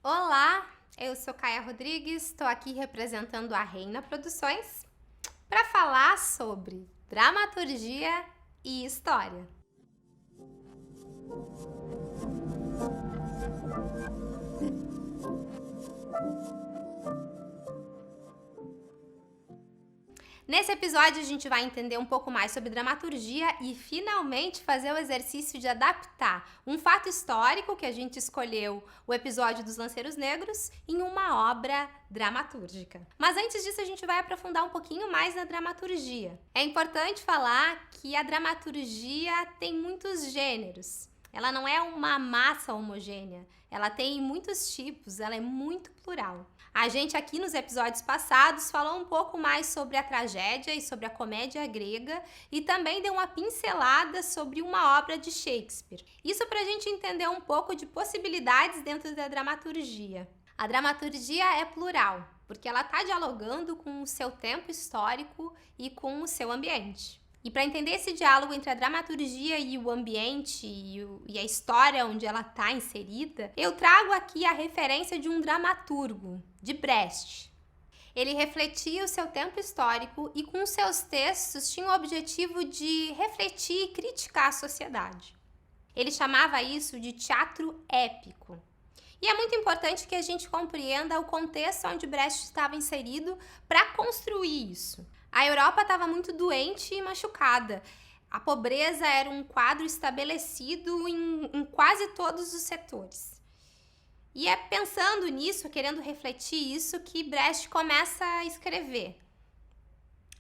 Olá, eu sou Caia Rodrigues, estou aqui representando a Reina Produções para falar sobre dramaturgia e história. Nesse episódio, a gente vai entender um pouco mais sobre dramaturgia e, finalmente, fazer o exercício de adaptar um fato histórico que a gente escolheu, o episódio dos Lanceiros Negros, em uma obra dramatúrgica. Mas antes disso, a gente vai aprofundar um pouquinho mais na dramaturgia. É importante falar que a dramaturgia tem muitos gêneros. Ela não é uma massa homogênea, ela tem muitos tipos, ela é muito plural. A gente aqui nos episódios passados falou um pouco mais sobre a tragédia e sobre a comédia grega e também deu uma pincelada sobre uma obra de Shakespeare. Isso para a gente entender um pouco de possibilidades dentro da dramaturgia. A dramaturgia é plural, porque ela está dialogando com o seu tempo histórico e com o seu ambiente. E para entender esse diálogo entre a dramaturgia e o ambiente e a história onde ela está inserida, eu trago aqui a referência de um dramaturgo, de Brecht. Ele refletia o seu tempo histórico e com seus textos tinha o objetivo de refletir e criticar a sociedade. Ele chamava isso de teatro épico. E é muito importante que a gente compreenda o contexto onde Brecht estava inserido para construir isso. A Europa estava muito doente e machucada. A pobreza era um quadro estabelecido em quase todos os setores. E é pensando nisso, querendo refletir isso, que Brecht começa a escrever.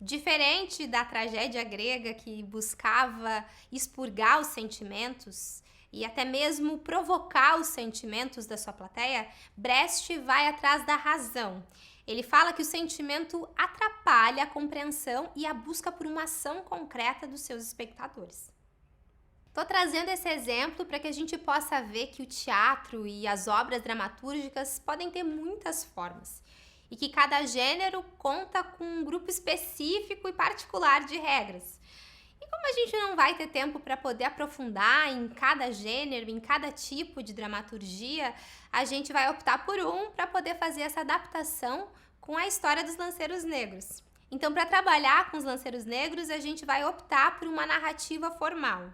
Diferente da tragédia grega que buscava expurgar os sentimentos e até mesmo provocar os sentimentos da sua plateia, Brecht vai atrás da razão. Ele fala que o sentimento atrapalha a compreensão e a busca por uma ação concreta dos seus espectadores. Estou trazendo esse exemplo para que a gente possa ver que o teatro e as obras dramatúrgicas podem ter muitas formas e que cada gênero conta com um grupo específico e particular de regras. E como a gente não vai ter tempo para poder aprofundar em cada gênero, em cada tipo de dramaturgia, a gente vai optar por um para poder fazer essa adaptação com a história dos Lanceiros Negros. Então, para trabalhar com os Lanceiros Negros, a gente vai optar por uma narrativa formal,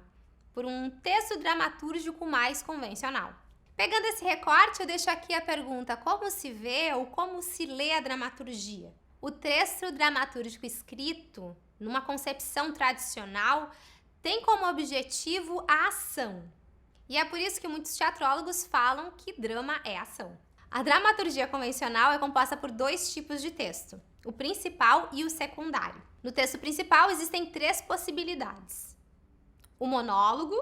por um texto dramatúrgico mais convencional. Pegando esse recorte, eu deixo aqui a pergunta: como se vê ou como se lê a dramaturgia? O texto dramatúrgico escrito, numa concepção tradicional, tem como objetivo a ação. E é por isso que muitos teatrólogos falam que drama é ação. A dramaturgia convencional é composta por dois tipos de texto, o principal e o secundário. No texto principal existem três possibilidades: o monólogo,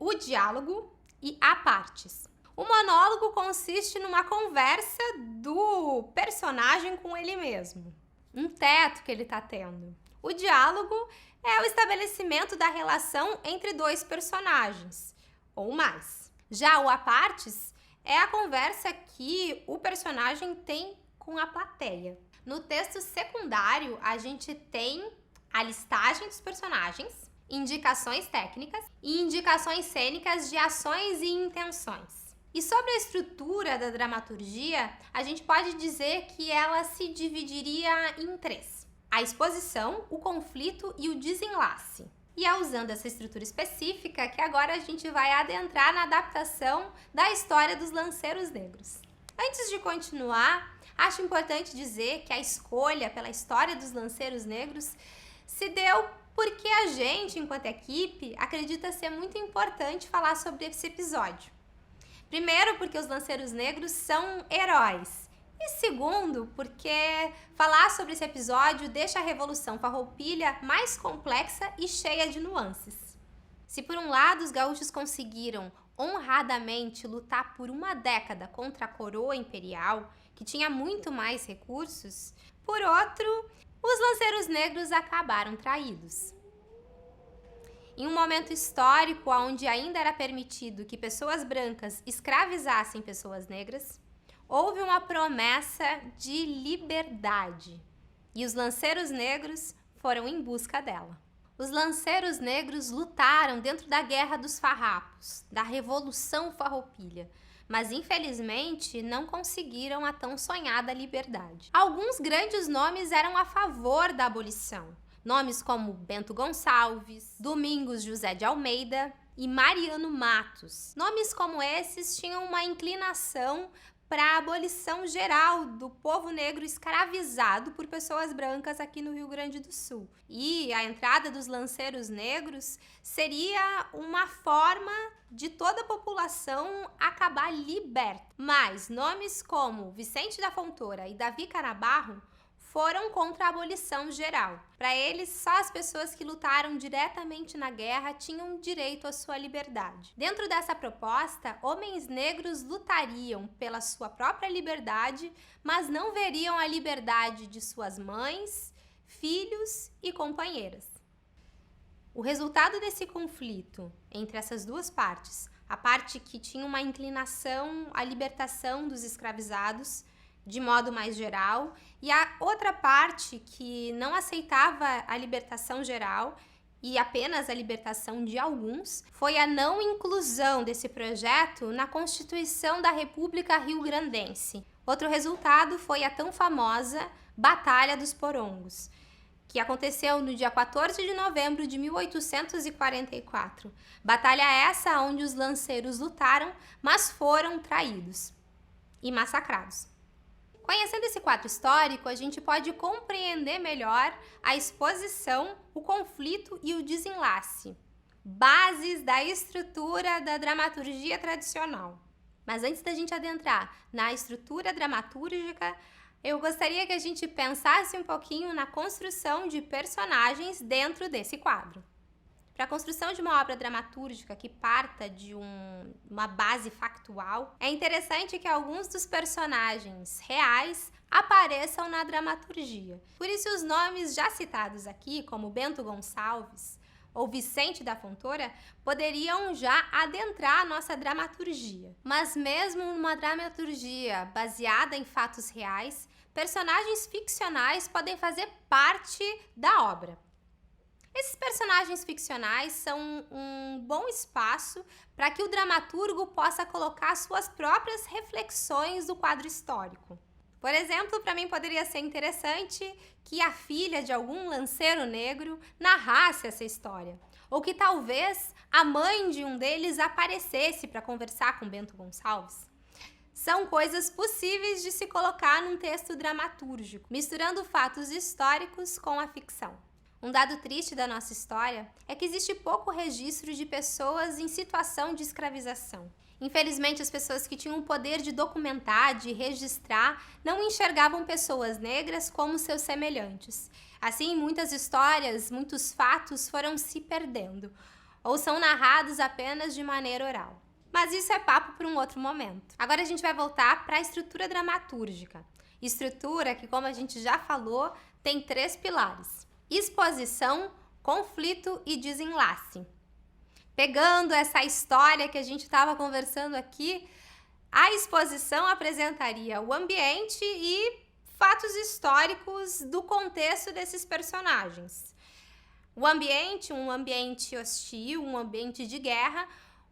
o diálogo e a partes. O monólogo consiste numa conversa do personagem com ele mesmo, um teto que ele está tendo. O diálogo é o estabelecimento da relação entre dois personagens, ou mais. Já o a partes é a conversa que o personagem tem com a plateia. No texto secundário, a gente tem a listagem dos personagens, indicações técnicas e indicações cênicas de ações e intenções. E sobre a estrutura da dramaturgia, a gente pode dizer que ela se dividiria em três: a exposição, o conflito e o desenlace. E é usando essa estrutura específica que agora a gente vai adentrar na adaptação da história dos Lanceiros Negros. Antes de continuar, acho importante dizer que a escolha pela história dos Lanceiros Negros se deu porque a gente, enquanto equipe, acredita ser muito importante falar sobre esse episódio. Primeiro, porque os Lanceiros Negros são heróis. E segundo, porque falar sobre esse episódio deixa a Revolução Farroupilha mais complexa e cheia de nuances. Se por um lado os gaúchos conseguiram honradamente lutar por uma década contra a coroa imperial, que tinha muito mais recursos, por outro, os Lanceiros Negros acabaram traídos. Em um momento histórico onde ainda era permitido que pessoas brancas escravizassem pessoas negras, houve uma promessa de liberdade e os Lanceiros Negros foram em busca dela. Os Lanceiros Negros lutaram dentro da Guerra dos Farrapos, da Revolução Farroupilha, mas infelizmente não conseguiram a tão sonhada liberdade. Alguns grandes nomes eram a favor da abolição. Nomes como Bento Gonçalves, Domingos José de Almeida e Mariano Matos. Nomes como esses tinham uma inclinação para a abolição geral do povo negro escravizado por pessoas brancas aqui no Rio Grande do Sul. E a entrada dos lanceiros negros seria uma forma de toda a população acabar liberta. Mas nomes como Vicente da Fontoura e Davi Canabarro foram contra a abolição geral. Para eles, só as pessoas que lutaram diretamente na guerra tinham direito à sua liberdade. Dentro dessa proposta, homens negros lutariam pela sua própria liberdade, mas não veriam a liberdade de suas mães, filhos e companheiras. O resultado desse conflito entre essas duas partes, a parte que tinha uma inclinação à libertação dos escravizados, de modo mais geral, e a outra parte que não aceitava a libertação geral e apenas a libertação de alguns, foi a não inclusão desse projeto na Constituição da República Rio-Grandense. Outro resultado foi a tão famosa Batalha dos Porongos, que aconteceu no dia 14 de novembro de 1844. Batalha essa onde os lanceiros lutaram, mas foram traídos e massacrados. Conhecendo esse quadro histórico, a gente pode compreender melhor a exposição, o conflito e o desenlace, bases da estrutura da dramaturgia tradicional. Mas antes da gente adentrar na estrutura dramatúrgica, eu gostaria que a gente pensasse um pouquinho na construção de personagens dentro desse quadro. Para a construção de uma obra dramatúrgica que parta de uma base factual, é interessante que alguns dos personagens reais apareçam na dramaturgia. Por isso, os nomes já citados aqui, como Bento Gonçalves ou Vicente da Fontoura, poderiam já adentrar a nossa dramaturgia. Mas mesmo numa dramaturgia baseada em fatos reais, personagens ficcionais podem fazer parte da obra. Esses personagens ficcionais são um bom espaço para que o dramaturgo possa colocar suas próprias reflexões do quadro histórico. Por exemplo, para mim poderia ser interessante que a filha de algum lanceiro negro narrasse essa história, ou que talvez a mãe de um deles aparecesse para conversar com Bento Gonçalves. São coisas possíveis de se colocar num texto dramatúrgico, misturando fatos históricos com a ficção. Um dado triste da nossa história é que existe pouco registro de pessoas em situação de escravização. Infelizmente, as pessoas que tinham o poder de documentar, de registrar, não enxergavam pessoas negras como seus semelhantes. Assim, muitas histórias, muitos fatos foram se perdendo, ou são narrados apenas de maneira oral. Mas isso é papo para um outro momento. Agora a gente vai voltar para a estrutura dramatúrgica. Estrutura que, como a gente já falou, tem 3 pilares: exposição, conflito e desenlace. Pegando essa história que a gente estava conversando aqui, a exposição apresentaria o ambiente e fatos históricos do contexto desses personagens. O ambiente, um ambiente hostil, um ambiente de guerra,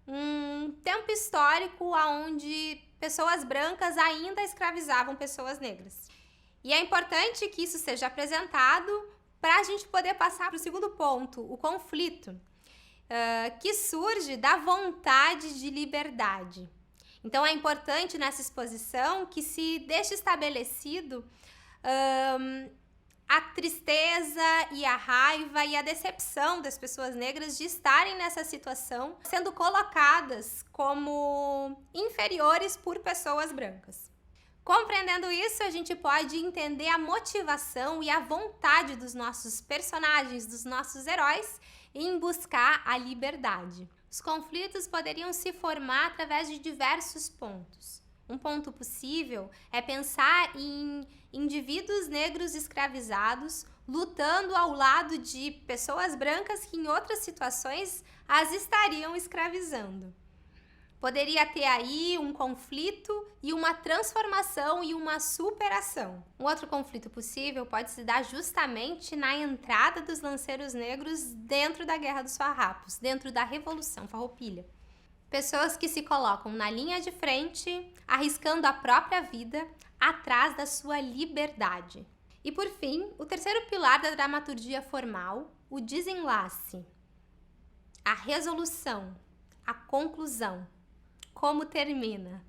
um tempo histórico onde pessoas brancas ainda escravizavam pessoas negras. E é importante que isso seja apresentado para a gente poder passar para o segundo ponto, o conflito, que surge da vontade de liberdade. Então, é importante nessa exposição que se deixe estabelecido a tristeza e a raiva e a decepção das pessoas negras de estarem nessa situação, sendo colocadas como inferiores por pessoas brancas. Compreendendo isso, a gente pode entender a motivação e a vontade dos nossos personagens, dos nossos heróis, em buscar a liberdade. Os conflitos poderiam se formar através de diversos pontos. Um ponto possível é pensar em indivíduos negros escravizados lutando ao lado de pessoas brancas que em outras situações as estariam escravizando. Poderia ter aí um conflito e uma transformação e uma superação. Um outro conflito possível pode se dar justamente na entrada dos lanceiros negros dentro da Guerra dos Farrapos, dentro da Revolução Farroupilha. Pessoas que se colocam na linha de frente, arriscando a própria vida, atrás da sua liberdade. E por fim, o terceiro pilar da dramaturgia formal, o desenlace, a resolução, a conclusão, como termina.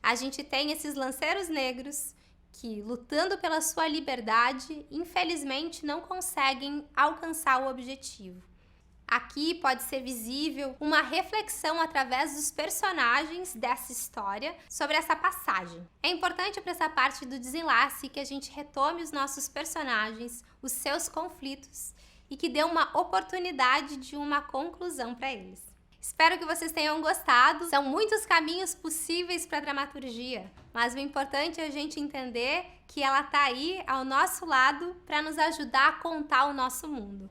A gente tem esses lanceiros negros que, lutando pela sua liberdade, infelizmente não conseguem alcançar o objetivo. Aqui pode ser visível uma reflexão através dos personagens dessa história sobre essa passagem. É importante para essa parte do desenlace que a gente retome os nossos personagens, os seus conflitos e que dê uma oportunidade de uma conclusão para eles. Espero que vocês tenham gostado. São muitos caminhos possíveis para a dramaturgia, mas o importante é a gente entender que ela está aí ao nosso lado para nos ajudar a contar o nosso mundo.